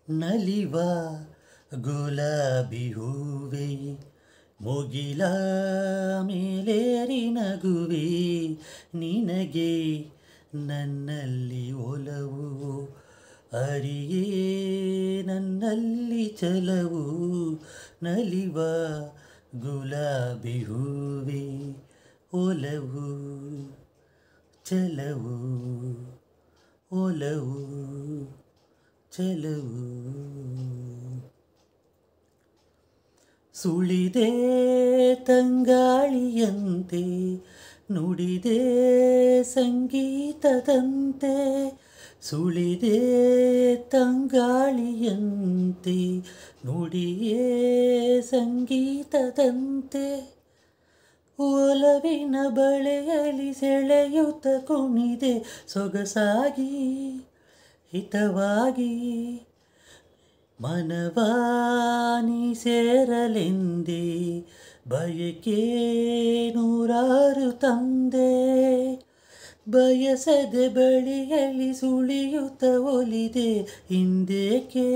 ನಲಿವ ಗುಲಾಬಿ ಹೂವೆ ಮುಗಿಲ ಮೇಲೇರಿ ನಗುವೆ ನಿನಗೆ ನನ್ನಲ್ಲಿ ಒಲವು ಅರಿಯೇ ನನ್ನಲ್ಲಿ ಚಲವು ನಲಿವ ಗುಲಾಬಿ ಹೂವೆ ಒಲವು ಚಲವು ಒಲವು ಚಲವು ಸುಳಿದೆ ತಂಗಾಳಿಯಂತೆ ನುಡಿದೆ ಸಂಗೀತದಂತೆ ಸುಳಿದೆ ತಂಗಾಳಿಯಂತೆ ನುಡಿಯೇ ಸಂಗೀತದಂತೆ ಒಲವಿನ ಬಳೆಯಲಿ ಸೆಳೆಯುತ್ತ ಕುಣಿದೆ ಸೊಗಸಾಗಿ ಹಿತವಾಗಿ ಮನವಾನಿ ಸೇರಲೆಂದೇ ಬಯಕೆ ನೂರಾರು ತಂದೆ ಬಯಸದೆ ಬಳಿಯಲ್ಲಿ ಸುಳಿಯುತ್ತ ಒಲಿದೆ ಹಿಂದೇಕೆ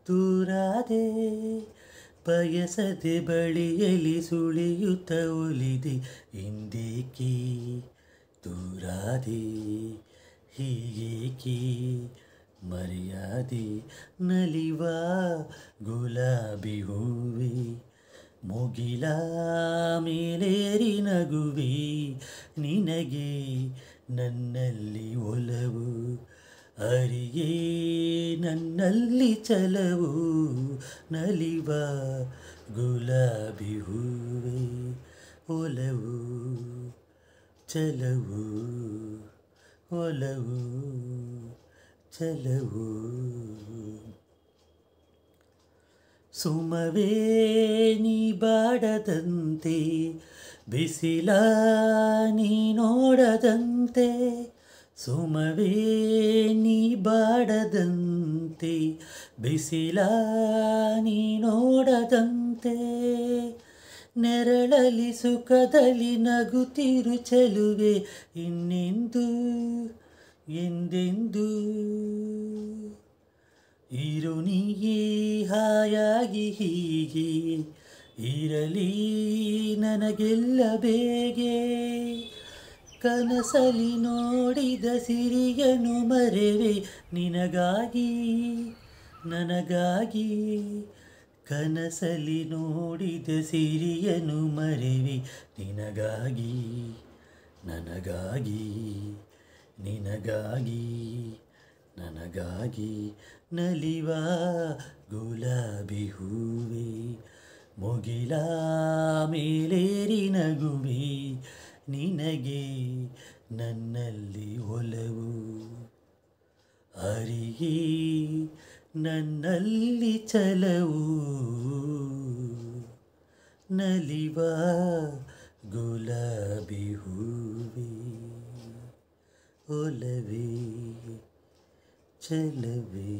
ದೂರಾದೆ ಬಯಸದೆ ಬಳಿಯಲ್ಲಿ ಸುಳಿಯುತ್ತ ಒಲಿದೆ ಹಿಂದೇಕೆ ದೂರಾದೆ ಹೀಗೇಕೆ ಮರೆಯಾದೆ ನಲಿವ ಗುಲಾಬಿ ಹೂವೆ ಮುಗಿಲ ಮೇಲೇರಿ ನಗುವೆ ನಿನಗೆ ನನ್ನಲ್ಲಿ ಒಲವು ಅರಿಯೇ ನನ್ನಲ್ಲಿ ಚಲವು ನಲಿವ ಗುಲಾಬಿ ಹೂವೆ ಒಲವು ಚಲವು ಒಲವು ಚಲವು ಸುಮವೇ ನೀ ಬಾಡದಂತೆ ಬಿಸಿಲ ನೀ ನೋಡದಂತೆ ಸುಮವೇ ನೀ ಬಾಡದಂತೆ ಬಿಸಿಲ ನೀ ನೋಡದಂತೆ ನೆರಳಲಿ ಸುಖದಲ್ಲಿ ನಗುತ್ತಿರು ಚೆಲುವೆ ಇನ್ನೆಂದು ಎಂದೆಂದು ಇರು ನೀಯೇ ಹಾಯಾಗಿ ಹೀಗೆ ಇರಲಿ ನನಗೆಲ್ಲ ಬೇಗೆ ಕನಸಲಿ ನೋಡಿದ ಸಿರಿಯನು ಮರೆವೆ ನಿನಗಾಗಿ ನನಗಾಗಿ ಕನಸಲಿ ನೋಡಿದ ಸಿರಿಯನು ಮರೆವೆ ನಿನಗಾಗಿ ನನಗಾಗಿ ನಿನಗಾಗಿ ನನಗಾಗಿ ನಲಿವ ಗುಲಾಬಿ ಹೂವೆ ಮುಗಿಲ ಮೇಲೇರಿ ನಗುವೆ ನಿನಗೆ ನನ್ನಲ್ಲಿ ಒಲವು ಅರಿಯೇ ನನ್ನಲ್ಲಿ ಚಲವು ನಲಿವ ಗುಲಾಬಿ ಹೂವೆ ಒಲವೇ ಚಲವೇ